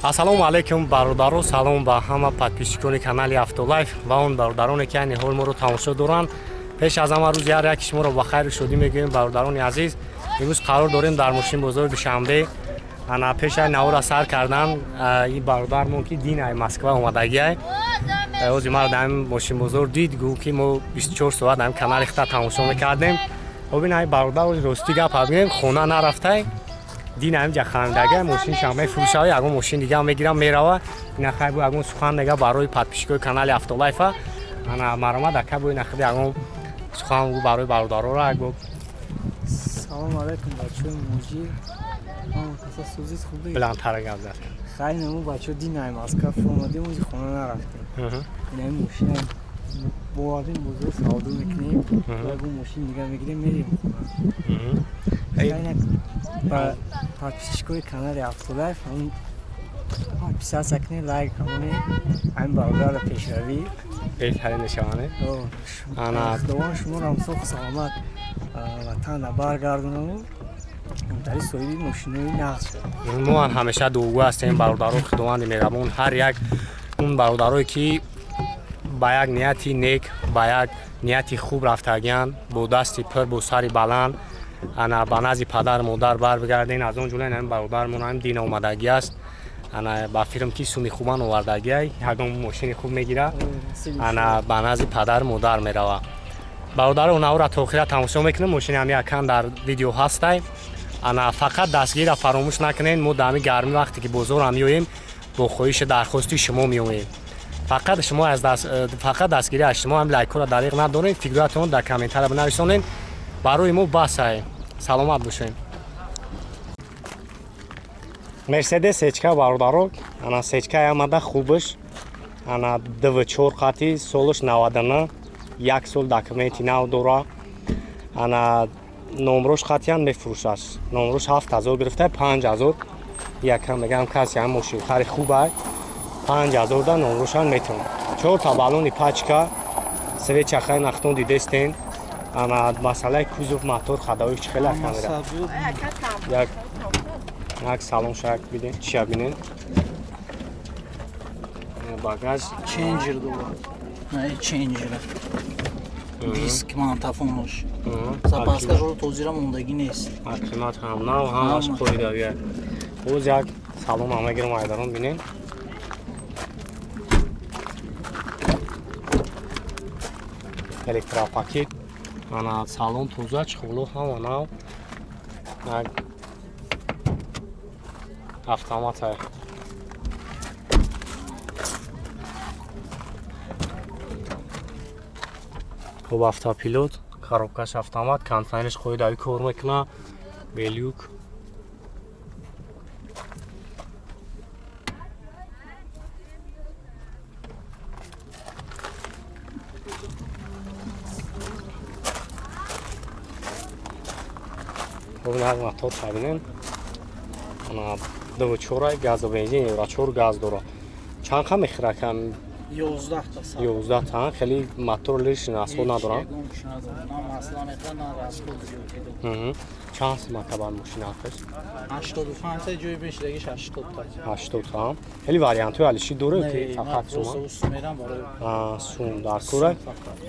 Ассалому алайкум бародаро, салом ба ҳама подписчикони канали AutoLife ва он бародароне ки айни ҳол моро тамошо доранд. Пеш аз ҳама рӯзи ҳар як шуморо ба хайру шодӣ мегӯем бародарони азиз. Имрӯз қарор дорем дар Мошинбозори Душанбе ана пеш ай навора сар кардан ин бародармон ки дин ай Москва омадагиай. Ози маро дар Мошинбозор дид гӯ ки мо 24 соат дар канали хита тамошо мекардем. Обин ай бародар рости гап ҳабгем хона нарафтай. Дин амҷа хандага мошин шаме фурӯшава ягон мошин дига мегирам мерава ина хайбу ягон сухан нега барои подписчикои канали AutoLife ана марома дака бу ина хиби ягон сухан барои бародарора гуп. Салом алейкум бачаҳои муҷиб. Каса сӯзис хуби. Биландтар гап зад. Хайр нему бачаҳо дин ай Москва омадем ози хона нарафтем. Ина мошин боадем бозор савдо мекунем. Ягон мошин дига мегирем мерем хона. Ба подписчикои канали AutoLife ҳамун подписация кунед, лайк ҳамоне ҳамин бародарро пешравӣ беҳтарин нишаване ана худованд шуморо ҳамсох саломат ватанда баргардонаму ҳамтари соҳиби мошинои нағз шавад. Мо ҳамеша дуогӯ ҳастем бародаро худованди меҳрабон ҳар як он бародарое ки ба як нияти нек ба як нияти хуб рафтагиянд бо дасти пир бо сари баланд ана ба назди падар модар барбигарден аз он ҷумла ин бародармон ҳам дин омадагӣ аст ана ба фирм ки суми хубан овардагиай ягон мошини хуб мегира ана ба назди падар модар мерава. Бародаро навора то охира тамошо мекунем мошини ҳам якан дар видео ҳастай ана фақат дастгирра фаромӯш накунед мо дар ҳамин гармӣ вақте ки бозор меоем бо хоҳиши дархости шумо меоем фақат шумо аз фақат дастгирӣ аз шумо ҳам лайкҳоро дариқ надоред фикратон дар комментария бинависонед барои мо басай саломат бошед. Мерседес сечка бародаро ана сечка амада хубаш ана 2-4 хати солаш 99 як сол документи нав дора ана номрош хатиан мефурӯшад номрош 7000 гирифта 5000 якам мегам каси ҳам мошин хари хубай 5000 да номрошан метон 4 та балони пачка свеча хай нахтон дидестен ана масъалаи кузов мотор хадавиш хела камера як салон шак биден чия бинен багаж ченджер дора не ченджер диск мантафонш запаска жо тозира мондаги нест қимат ҳам нав ҳамаш қоидавия оз як салон ҳама гирам айдарон бинен электропакет ана салон тоза чихуло ҳама нав як автомат ай хуб автопилот коробкаш автомат контейнерш қоидави кор мекуна белюк хубнак мотор шабинен ана 2-4 газ ва бензин евро 4 газ дора чанд ха мехиракам 11 та 11 та хели мотор лиш насо надорам чанд матабан мошина ҳаст 85 та ҷои бешидагиш 80 та 80 та хели вариантҳои алиши дора ки фақат шумо сумерам барои сум дар кора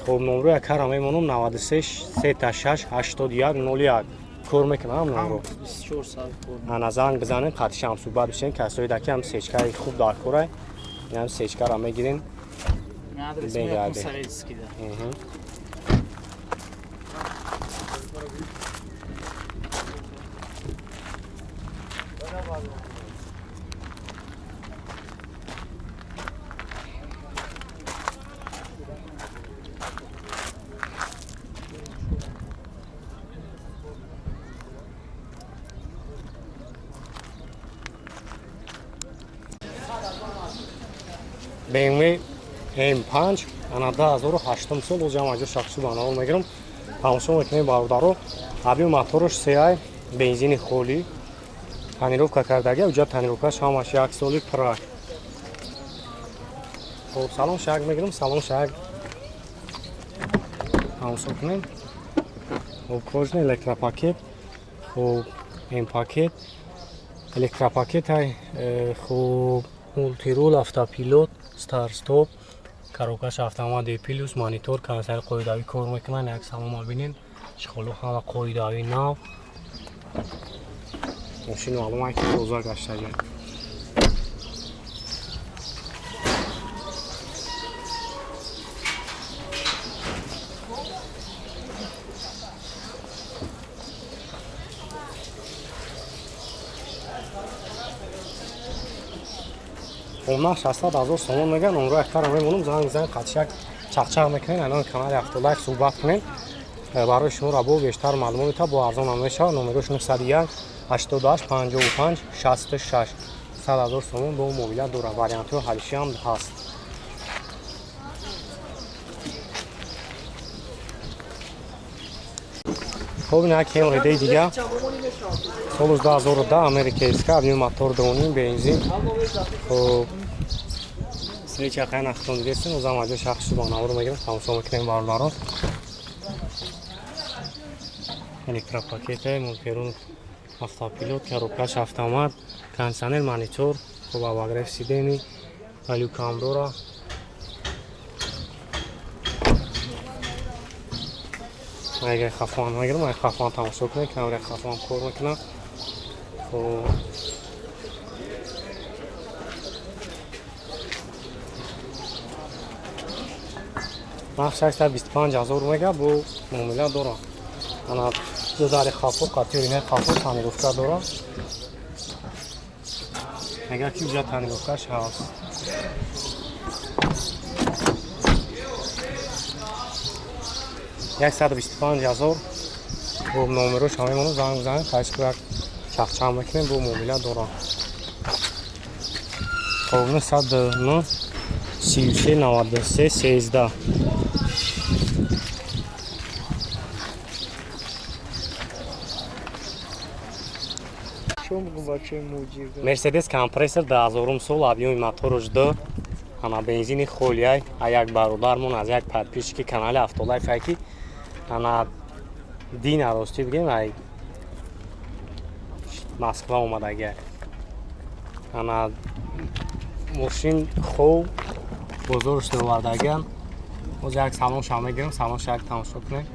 хуб номро як кара мемонам 96 36 81 01 кор мекунам номро 24 соат кор ана занг бизанем қатиш ҳам суҳбат бишем касои даки ҳам сечкаи хуб дар корай ям сечкаро мегирин бегардем BMW M5 ана 2008 сол оз ҷамъ аҷо шахсу банавол мегирам тамошо мекунем бародаро аби мотораш CI бензини холӣ тонировка кардаги уҷа тонировкаш ҳамаш як соли прак хуб салон шак мегирам салон шак тамошо кунем хуб кожни электропакет хуб ин пакет електропакет ай хуб мултирул автопилот стар стоп карокаш автомат плюс монитор консоль қоидави кор мекунад як салома бинед ишхолу ҳама қоидави нав мошин маълумай ки тоза гаштаги Onlar 600,000 so'm megan umro aktar memnunum zang qatshak chaqchaq mekanın anon kanal AutoLife suhbat qilin برای شما را با بیشتر معلومات با ارزان میشه نمرش 901 88 55 66 100,000 سوم با موبیل داره واریانت حالشی هم هست خب این کیمری دیگه سال 2010 امریکایسکا авиа мотор 2.5 бензин خب سری چرخه نختون دیگه نظام اجا شخصی با نور میگیرم تماشا میکنیم باردارو електропакет мултирул автопилот коробкаш автомат кондиционер монитор хуб обогрев сидений алюкам дора اگه خفان میگیرم اگه خفان تماشا کنید کامرای خفان کار میکنم خب مخ 625,000 میگه بو معامله دارم انا داره خافو قاطی خافو تعمیرات داره اگر کی جا تعمیراتش هست یک 125,000 با نمرش هممون زنگ بزنید خواهش کنم چخچه میکنیم با موبیل داره خب 109 33 93 13 مرسدس کمپرسر 10,000 سال объёми мотораш да ана бензини холияй а як бародармон аз як подписчики канали AutoLife айки ана дина рости бигем ай Москва омадаги ана мошин хоб бозорш довардаган оз як салон шам мегирам салон шак тамошо кунем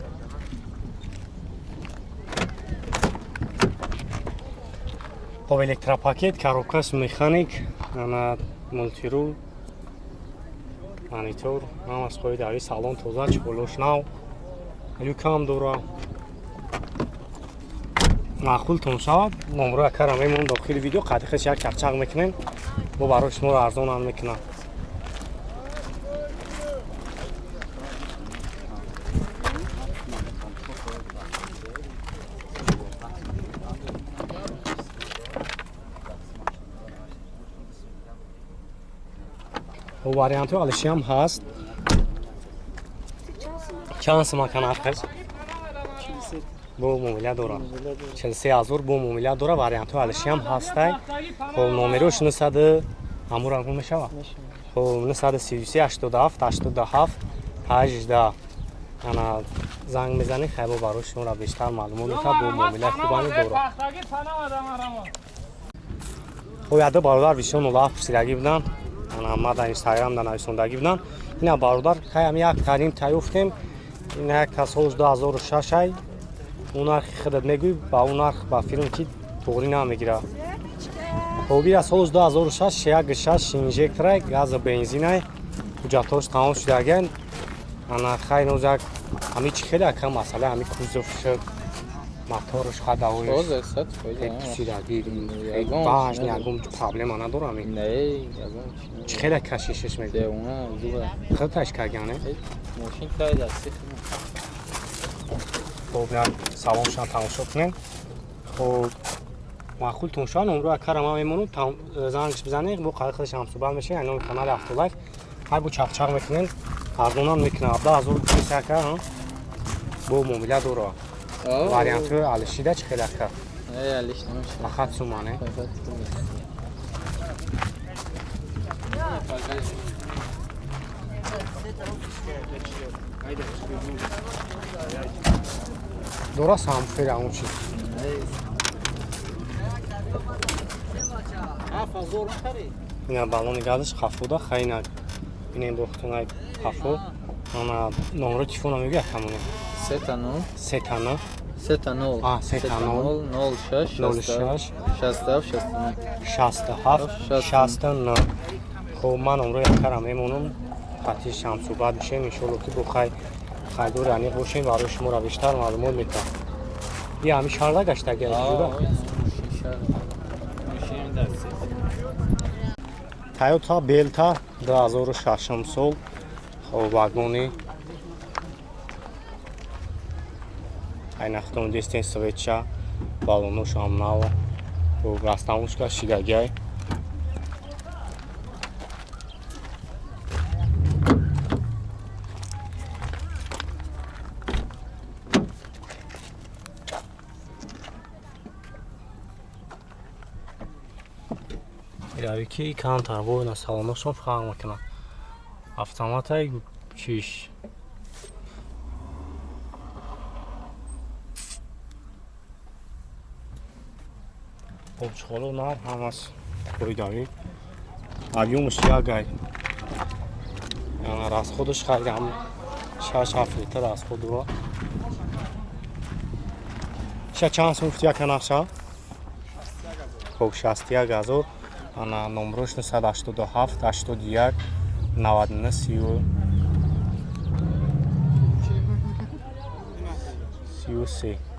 خب الکتروپاکت коробкаш механик ана мултирул монитор ҳам аз қоидави салон тоза чӯлош нав люкам дора маъқултон шавад номро акара мемонам дохили видео қадихаш як чақчақ мекунем бо барои шуморо арзонам мекунам وریانت آلشی هم هست چند سمکان هست با موبیل داره 43,000 با موبیل داره وریانت آلشی هم هست خب نمرش 900 امور هم میشه خب 933 87 87 18 انا زنگ میزنی خیلی برای شما را بیشتر معلومات با موبیل خوبانی داره خب یاد برادر ویشون الله پرسیدگی بدن انا ما در اینستاگرام در نویسندگی بدن اینا برادر خیلی یک ترین تایفتیم این یک تصاویر 2006 ای اون نرخ خودت میگوی با اون نرخ با فیلم کی توری نمیگیره خوبی از سال 2006 یک 6 اینجکتور گاز بنزین ای حجتاش تمام شده اگه انا خیلی نوزک همی چی خیلی کم مسئله همی کوزوف شد موتورش خداویش سیرگیر باش نیاگم پرابلم نداره همی نه خیلی کشیشش میگه اونا زوبه خودش کردنه ماشین تای دستی خب نه سلامشان تماشا کنین خب معقولتون شان عمرو کارم هم میمونم زنگش بزنید با قایقش هم صحبت میشه اینو کانال AutoLife هر بو چاق میکنین ارزونان میکنه 10200 ها با موبیل داره واریانت آلشیده چه خیلی که نه آلش نمیشه فقط سومانه درست هم خیلی اون چیز ина балони газаш хафуда хайнак ина индохтунай хафу ана номро телефона мегӯяд ҳамоне 3 69 хуб ман умро якара мемонам хати шамсубад мишем иншоалло ки бо хайдур аниқ бошем барои шуморо бештар маълумот метавам я ҳами шарда гаштаги ҷуда Toyota Belta 2006 сол хуб вагони айнахтон дистен свеча балонош амнава хуб растанушка шидагай ки кантар воина салоношон фарқ мекунад автоматай чиш обчхоло нар ҳамас буридавӣ объёмш ягай расходаш хайли ҳам 6-7 литр расход дура ша чанд сум гуфти яка нақша хуб 61 000 ана номрош 987 81 99 33